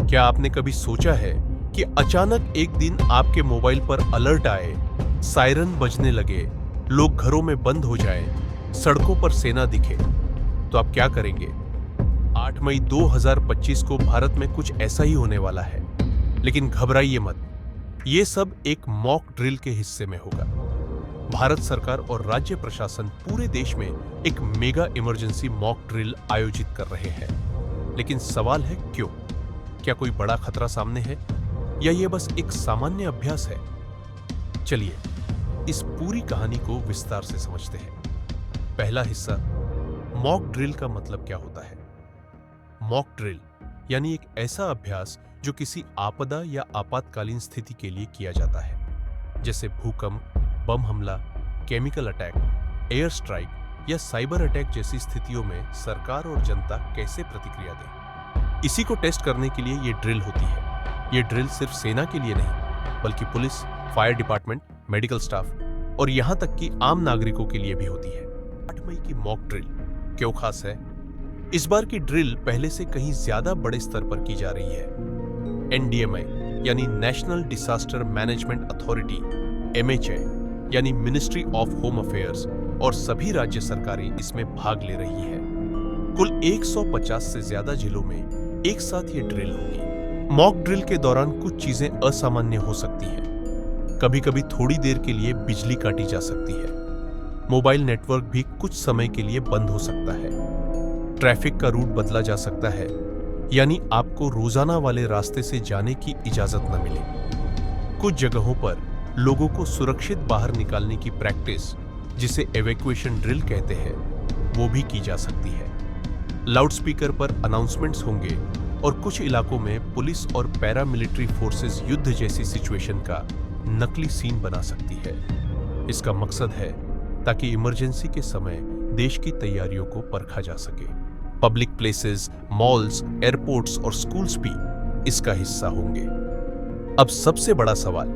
क्या आपने कभी सोचा है कि अचानक एक दिन आपके मोबाइल पर अलर्ट आए, सायरन बजने लगे, लोग घरों में बंद हो जाएं, सड़कों पर सेना दिखे, तो आप क्या करेंगे? 8 मई 2025 को भारत में कुछ ऐसा ही होने वाला है। लेकिन घबराइए मत, ये सब एक मॉक ड्रिल के हिस्से में होगा। भारत सरकार और राज्य प्रशासन पूरे देश में एक मेगा इमरजेंसी मॉक ड्रिल आयोजित कर रहे हैं। लेकिन सवाल है क्यों? क्या कोई बड़ा खतरा सामने है या ये बस एक सामान्य अभ्यास है? चलिए इस पूरी कहानी को विस्तार से समझते हैं। पहला हिस्सा, मॉक ड्रिल का मतलब क्या होता है। मॉक ड्रिल यानी एक ऐसा अभ्यास जो किसी आपदा या आपातकालीन स्थिति के लिए किया जाता है, जैसे भूकंप, बम हमला, केमिकल अटैक, एयर स्ट्राइक या साइबर अटैक जैसी स्थितियों में सरकार और जनता कैसे प्रतिक्रिया दें। इसी को टेस्ट करने के लिए ये ड्रिल होती है। ये ड्रिल सिर्फ सेना के लिए नहीं, बल्कि police, fire department, medical staff और यहां तक कि आम नागरिकों के लिए भी होती है। 8 मई की मॉक ड्रिल क्यों खास है? इस बार की ड्रिल पहले से कहीं ज्यादा बड़े स्तर पर की जा रही है। NDMA यानी national disaster management authority, MHA यानी मिनिस्ट्री ऑफ होम अफेयर्स और सभी राज्य सरकारें इसमें भाग ले रही है। कुल 150 से ज्यादा जिलों में एक साथ ये ड्रिल होगी। मॉक ड्रिल के दौरान कुछ चीजें असामान्य हो सकती हैं। कभी कभी थोड़ी देर के लिए बिजली काटी जा सकती है। मोबाइल नेटवर्क भी कुछ समय के लिए बंद हो सकता है। ट्रैफिक का रूट बदला जा सकता है, यानी आपको रोजाना वाले रास्ते से जाने की इजाजत न मिले। कुछ जगहों पर लोगों को सुरक्षित बाहर निकालने की प्रैक्टिस, जिसे एवैक्यूएशन ड्रिल कहते हैं, वो भी की जा सकती है। लाउडस्पीकर पर अनाउंसमेंट्स होंगे और कुछ इलाकों में पुलिस और पैरामिलिट्री फोर्सेस युद्ध जैसी सिचुएशन का नकली सीन बना सकती है। इसका मकसद है ताकि इमरजेंसी के समय देश की तैयारियों को परखा जा सके। पब्लिक प्लेसेस, मॉल्स, एयरपोर्ट्स और स्कूल्स भी इसका हिस्सा होंगे। अब सबसे बड़ा सवाल,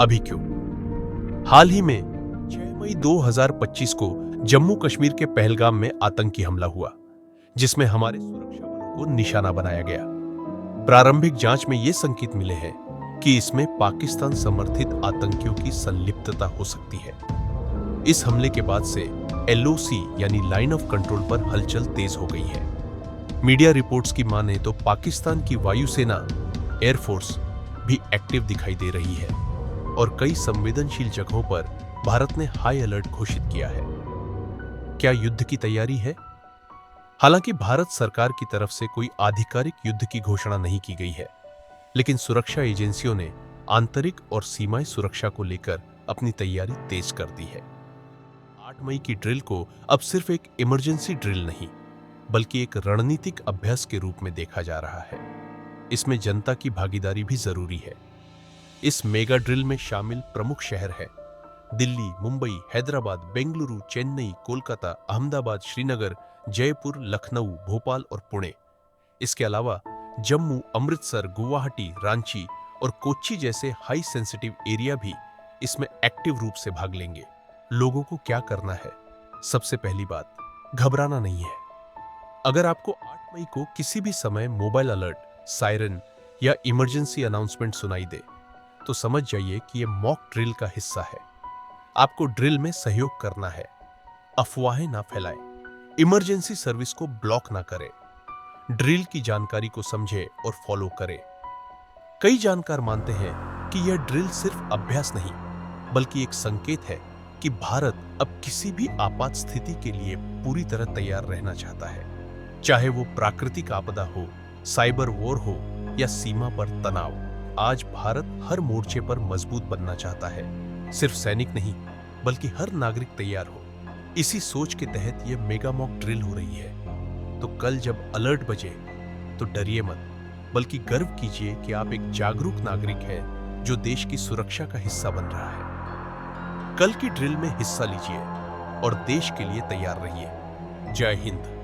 अभी क्यों? हाल ही में 6 मई 2025 को जम्मू कश्मीर के पहलगाम में आतंकी हमला हुआ, जिसमें हमारे सुरक्षा बलों को निशाना बनाया गया। प्रारंभिक जांच में ये संकेत मिले हैं कि इसमें पाकिस्तान समर्थित आतंकियों की संलिप्तता हो सकती है। इस हमले के बाद से LOC यानी लाइन ऑफ कंट्रोल पर हलचल तेज हो गई है। मीडिया रिपोर्ट्स की माने तो पाकिस्तान की वायुसेना, एयरफोर्स भी एक्टिव दिखाई दे रही है और कई संवेदनशील जगहों पर भारत ने हाई अलर्ट घोषित किया है। क्या युद्ध की तैयारी है? हालांकि भारत सरकार की तरफ से कोई आधिकारिक युद्ध की घोषणा नहीं की गई है, लेकिन सुरक्षा एजेंसियों ने आंतरिक और सीमाई सुरक्षा को लेकर अपनी तैयारी तेज कर दी है। 8 मई की ड्रिल को अब सिर्फ एक इमरजेंसी ड्रिल नहीं, बल्कि एक रणनीतिक अभ्यास के रूप में देखा जा रहा है। इसमें जनता की भागीदारी भी जरूरी है। इस मेगा ड्रिल में शामिल प्रमुख शहर हैं दिल्ली, मुंबई, हैदराबाद, बेंगलुरु, चेन्नई, कोलकाता, अहमदाबाद, श्रीनगर, जयपुर, लखनऊ, भोपाल और पुणे। इसके अलावा जम्मू, अमृतसर, गुवाहाटी, रांची और कोच्चि जैसे हाई सेंसिटिव एरिया भी इसमें एक्टिव रूप से भाग लेंगे। लोगों को क्या करना है? सबसे पहली बात, घबराना नहीं है। अगर आपको 8 मई को किसी भी समय मोबाइल अलर्ट, सायरन या इमरजेंसी अनाउंसमेंट सुनाई दे, तो समझ जाइए कि यह मॉक ड्रिल का हिस्सा है। आपको ड्रिल में सहयोग करना है। अफवाहें ना फैलाएं, इमरजेंसी सर्विस को ब्लॉक ना करें, ड्रिल की जानकारी को समझें और फॉलो करें। कई जानकार मानते हैं कि यह ड्रिल सिर्फ अभ्यास नहीं, बल्कि एक संकेत है कि भारत अब किसी भी आपात स्थिति के लिए पूरी तरह तैयार रहना चाहता है। चाहे वो प्राकृतिक आपदा हो, साइबर वॉर हो या सीमा पर तनाव, आज भारत हर मोर्चे पर मजबूत बनना चाहता है। सिर्फ सैनिक नहीं, बल्कि हर नागरिक तैयार हो। इसी सोच के तहत यह मेगा मॉक ड्रिल हो रही है। तो कल जब अलर्ट बजे, तो डरिए मत, बल्कि गर्व कीजिए कि आप एक जागरूक नागरिक हैं जो देश की सुरक्षा का हिस्सा बन रहा है। कल की ड्रिल में हिस्सा लीजिए और देश के लिए तैयार रहिए। जय हिंद।